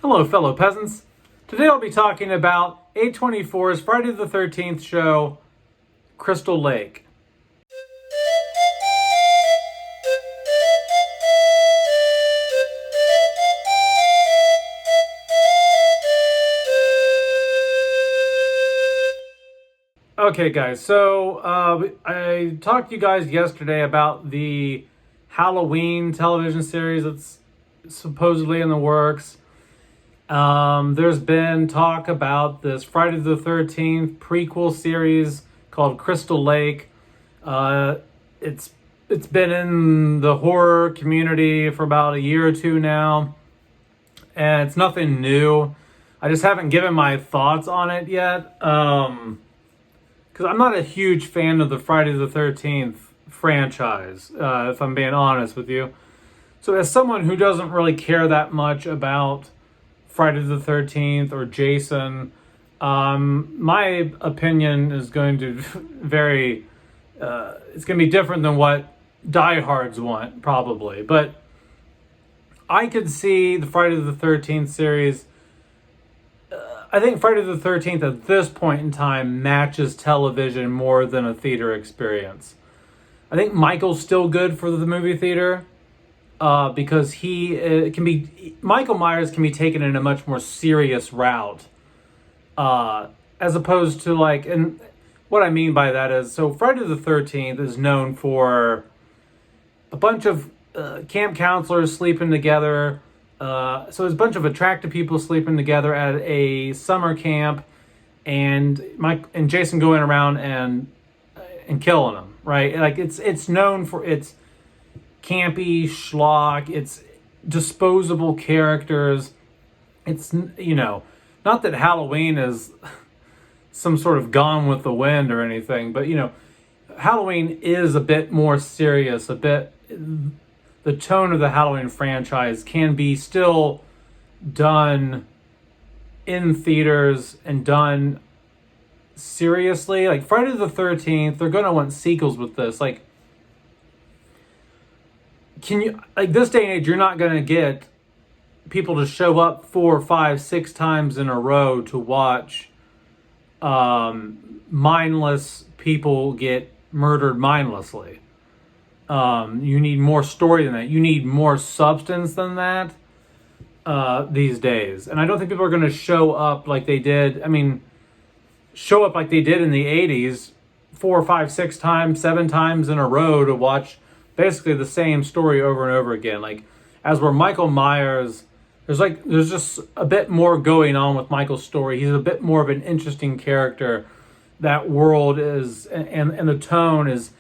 Hello, fellow peasants. Today I'll be talking about A24's Friday the 13th show, Crystal Lake. Okay, guys, so I talked to you guys yesterday about the Halloween television series that's supposedly in the works. There's been talk about this Friday the 13th prequel series called Crystal Lake. It's been in the horror community for about a year or two now, and it's nothing new. I just haven't given my thoughts on it yet, because I'm not a huge fan of the Friday the 13th franchise, if I'm being honest with you. So as someone who doesn't really care that much about Friday the 13th or Jason, my opinion is going to vary. It's going to be different than what diehards want, probably. But I could see the Friday the 13th series. I think Friday the 13th at this point in time matches television more than a theater experience. I think Michael's still good for the movie theater. Because Michael Myers can be taken in a much more serious route, as opposed to and what I mean by that is, so Friday the 13th is known for a bunch of camp counselors sleeping together. So there's a bunch of attractive people sleeping together at a summer camp, and Jason going around and killing them, right? Like it's known for its campy schlock, it's disposable characters. It's, not that Halloween is some sort of Gone with the Wind or anything, but Halloween is a bit more serious, the tone of the Halloween franchise can be still done in theaters and done seriously. Like Friday the 13th, they're going to want sequels with this. Can you, this day and age, you're not going to get people to show up 4, 5, 6 times in a row to watch mindless people get murdered mindlessly. You need more story than that. You need more substance than that these days. And I don't think people are going to show up like they did. Show up like they did in the 80s, 4, 5, 6 times, 7 times in a row to watch basically the same story over and over again. As where Michael Myers, there's just a bit more going on with Michael's story. He's a bit more of an interesting character. That world is, and the tone is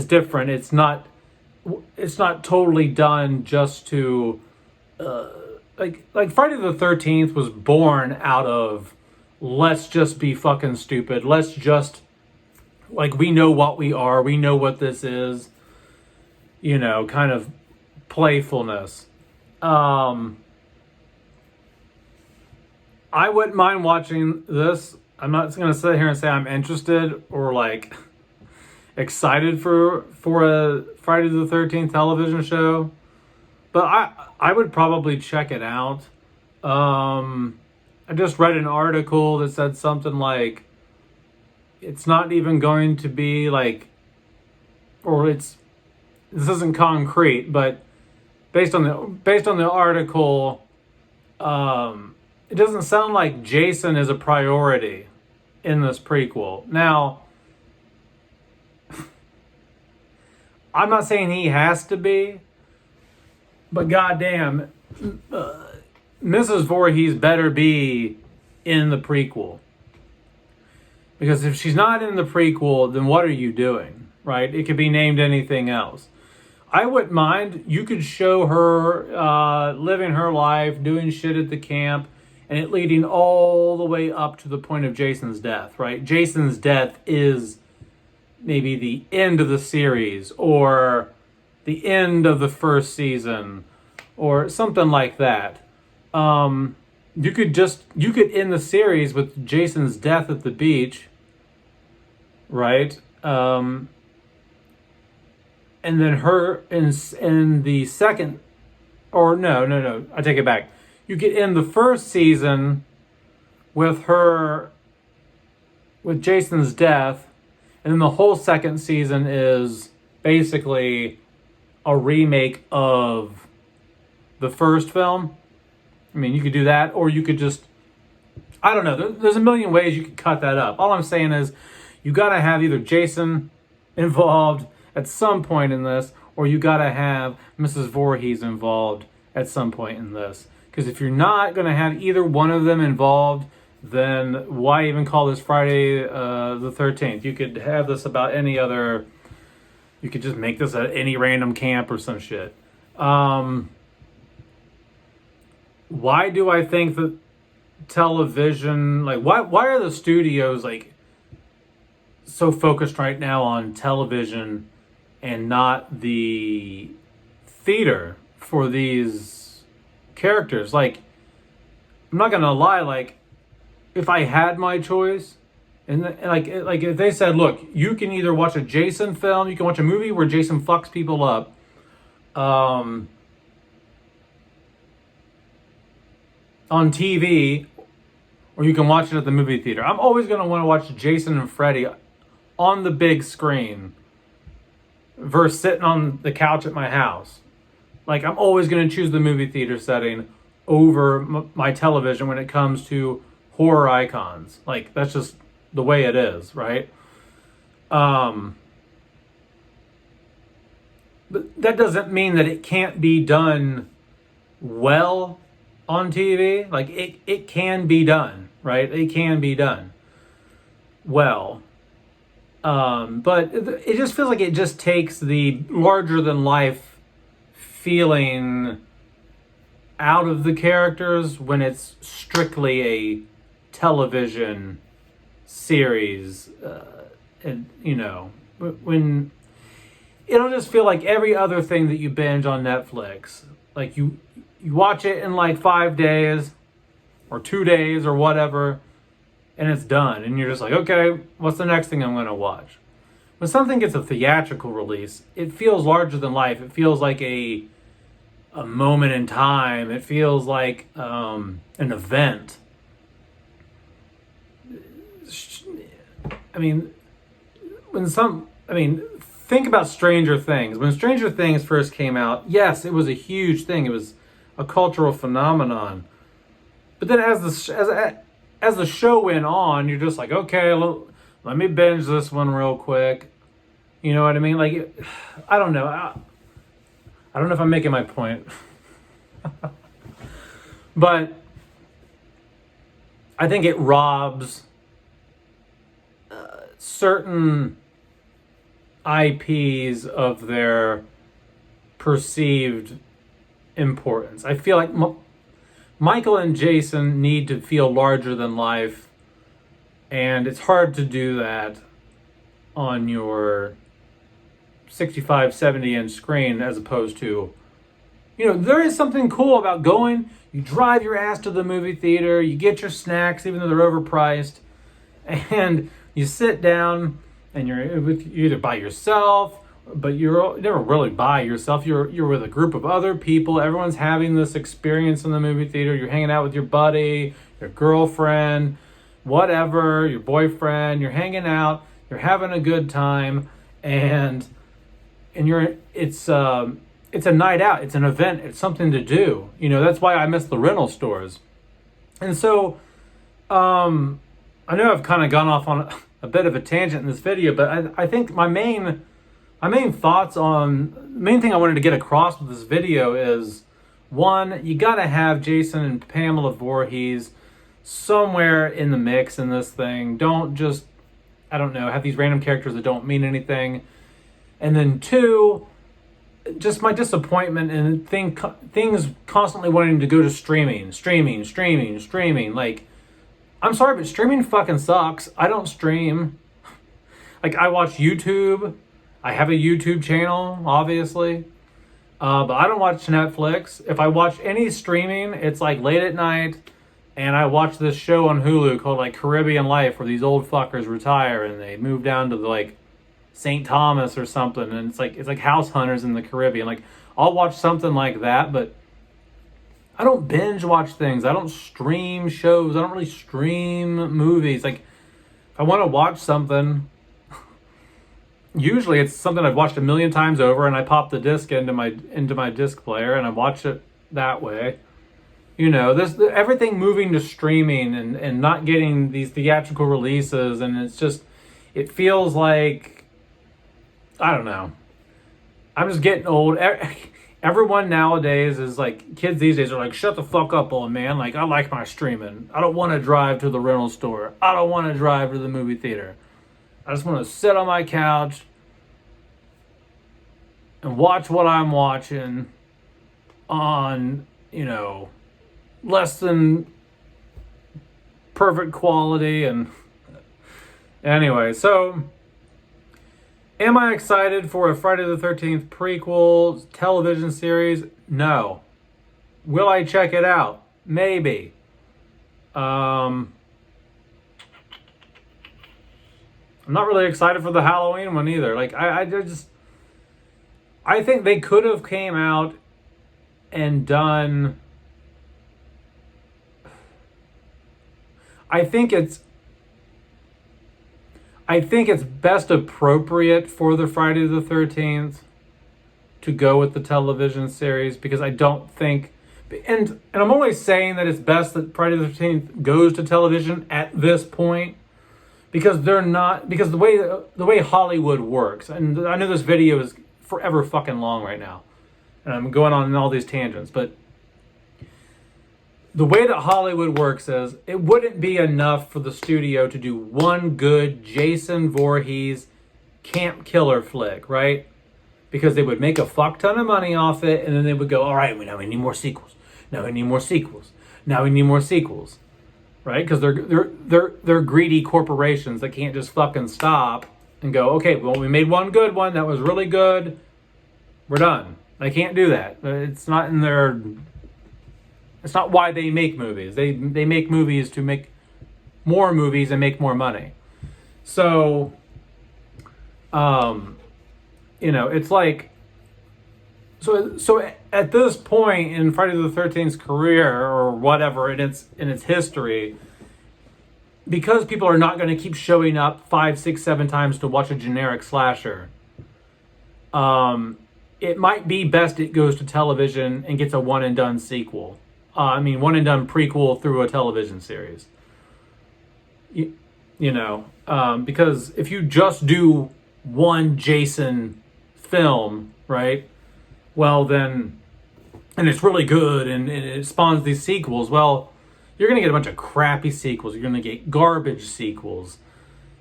different. It's not totally done just to, like Friday the 13th was born out of, let's just be fucking stupid. Let's just, we know what we are. We know what this is. Kind of playfulness. I wouldn't mind watching this. I'm not going to sit here and say I'm interested or excited for a Friday the 13th television show, but I would probably check it out. I just read an article that said something like it's not even going to be this isn't concrete, but based on the article, it doesn't sound like Jason is a priority in this prequel. Now, I'm not saying he has to be, but goddamn, Mrs. Voorhees better be in the prequel. Because if she's not in the prequel, then what are you doing, right? It could be named anything else. I wouldn't mind. You could show her living her life, doing shit at the camp, and it leading all the way up to the point of Jason's death, right? Jason's death is maybe the end of the series or the end of the first season or something like that. You could end the series with Jason's death at the beach, right? And then her in the second, or no, I take it back. you get in the first season with Jason's death, and then the whole second season is basically a remake of the first film. I mean, you could do that, or you could just, I don't know. There's a million ways you could cut that up. All I'm saying is you got to have either Jason involved at some point in this, or you got to have Mrs. Voorhees involved at some point in this. Because if you're not going to have either one of them involved, then why even call this Friday the 13th? You could have this about any other... You could just make this at any random camp or some shit. Why do I think that television... Like, why are the studios, like, so focused right now on television and not the theater for these characters? Like, I'm not gonna lie, like, if I had my choice, and like if they said, look, you can either watch a Jason film, you can watch a movie where Jason fucks people up, on TV, or you can watch it at the movie theater. I'm always gonna want to watch Jason and Freddy on the big screen versus sitting on the couch at my house. Like, I'm always going to choose the movie theater setting over my television when it comes to horror icons. Like, that's just the way it is, right? But that doesn't mean that it can't be done well on TV. Like, it can be done, right? It can be done well. But it just feels like it just takes the larger than life feeling out of the characters when it's strictly a television series. And, you know, when it'll just feel like every other thing that you binge on Netflix. Like, you watch it in like 5 days or 2 days or whatever, and it's done. And you're just like, okay, what's the next thing I'm going to watch? When something gets a theatrical release, it feels larger than life. It feels like a moment in time. It feels like an event. I mean, think about Stranger Things. When Stranger Things first came out, yes, it was a huge thing. It was a cultural phenomenon. But then as the show went on, you're just like, okay, let me binge this one real quick. You know what I mean? Like, I don't know. I don't know if I'm making my point. But I think it robs certain IPs of their perceived importance. I feel like Michael and Jason need to feel larger than life, and it's hard to do that on your 65, 70-inch screen as opposed to, you know, there is something cool about going, you drive your ass to the movie theater, you get your snacks, even though they're overpriced, and you sit down and you're either by yourself, but you're never really by yourself. You're with a group of other people. Everyone's having this experience in the movie theater. You're hanging out with your buddy, your girlfriend, whatever, your boyfriend. You're hanging out. You're having a good time, and it's a night out. It's an event. It's something to do. You know, that's why I miss the rental stores. And so, I know I've kind of gone off on a bit of a tangent in this video, but I think my main thoughts on, the main thing I wanted to get across with this video is, one, you got to have Jason and Pamela Voorhees somewhere in the mix in this thing. Don't just, I don't know, have these random characters that don't mean anything. And then two, just my disappointment in things constantly wanting to go to streaming. Like, I'm sorry, but streaming fucking sucks. I don't stream. Like, I watch YouTube. I have a YouTube channel, obviously. But I don't watch Netflix. If I watch any streaming, it's like late at night, and I watch this show on Hulu called like Caribbean Life, where these old fuckers retire and they move down to like St. Thomas or something, and it's like house hunters in the Caribbean. Like, I'll watch something like that, but I don't binge watch things. I don't stream shows. I don't really stream movies. Like, if I want to watch something, usually it's something I've watched a million times over, and I pop the disc into my disc player and I watch it that way. You know, everything moving to streaming and not getting these theatrical releases, and it feels like, I don't know. I'm just getting old. Everyone nowadays is like, kids these days are like, shut the fuck up, old man. Like, I like my streaming. I don't want to drive to the rental store. I don't want to drive to the movie theater. I just want to sit on my couch and watch what I'm watching on, less than perfect quality. And anyway, so am I excited for a Friday the 13th prequel television series? No. Will I check it out? Maybe. I'm not really excited for the Halloween one either. Like, I think they could have came out and done. I think it's best appropriate for the Friday the 13th to go with the television series, because I don't think, and I'm only saying that it's best that Friday the 13th goes to television at this point, because the way Hollywood works, and I know this video is forever fucking long right now, and I'm going on all these tangents, but the way that Hollywood works is, it wouldn't be enough for the studio to do one good Jason Voorhees camp killer flick, right? Because they would make a fuck ton of money off it, and then they would go, all right, now we need more sequels. Now we need more sequels. Now we need more sequels, right? Because they're greedy corporations that can't just fucking stop and go, okay, well, we made one good one that was really good. We're done. They can't do that. It's not in their. It's not why they make movies. They make movies to make more movies and make more money. So, it's like, so at this point in Friday the 13th's career, or whatever in its history, because people are not going to keep showing up 5, 6, 7 times to watch a generic slasher, it might be best it goes to television and gets a one and done sequel. One and done prequel through a television series. Because if you just do one Jason film, right? Well, then, and it's really good and it spawns these sequels, well, you're going to get a bunch of crappy sequels. You're going to get garbage sequels.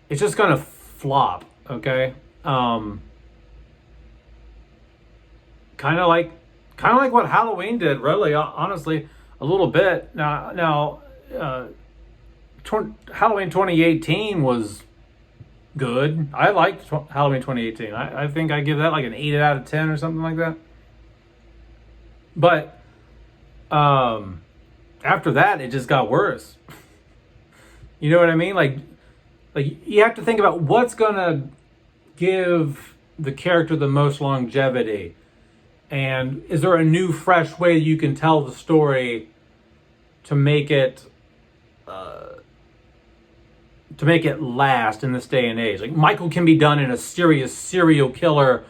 It's just going to flop, okay? Kind of like what Halloween did, really, honestly. A little bit. Now, Halloween 2018 was good. I liked Halloween 2018. I think I give that like an 8 out of 10 or something like that. But after that, it just got worse. You know what I mean? Like you have to think about what's gonna give the character the most longevity. And is there a new, fresh way you can tell the story to make it last in this day and age? Like, Michael can be done in a serious serial killer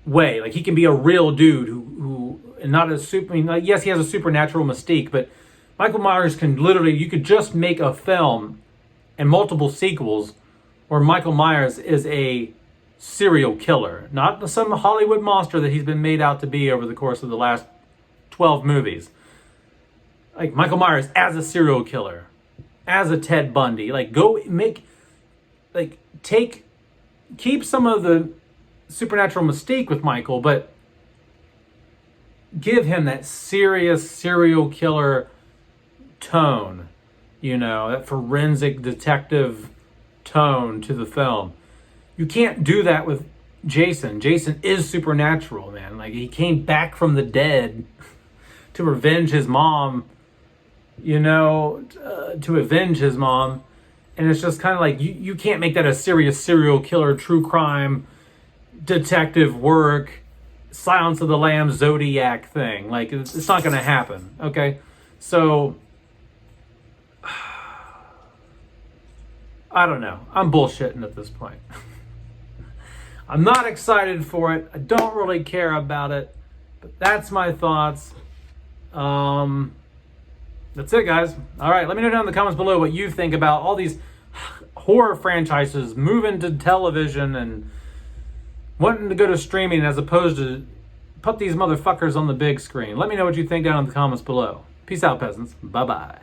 way. Like, he can be a real dude who and not a super. Yes, he has a supernatural mystique, but Michael Myers can literally. You could just make a film and multiple sequels where Michael Myers is a serial killer, not some Hollywood monster that he's been made out to be over the course of the last 12 movies. Like, Michael Myers as a serial killer, as a Ted Bundy. Keep some of the supernatural mystique with Michael, but give him that serious serial killer tone, that forensic detective tone to the film. You can't do that with Jason. Jason is supernatural, man. Like, he came back from the dead to revenge his mom, to avenge his mom. And it's just kind of like, you can't make that a serious serial killer, true crime, detective work. Silence of the Lambs Zodiac thing. Like, it's not going to happen. Okay? So, I don't know. I'm bullshitting at this point. I'm not excited for it. I don't really care about it. But that's my thoughts. That's it, guys. All right, let me know down in the comments below what you think about all these horror franchises moving to television and wanting to go to streaming as opposed to put these motherfuckers on the big screen. Let me know what you think down in the comments below. Peace out, peasants. Bye-bye.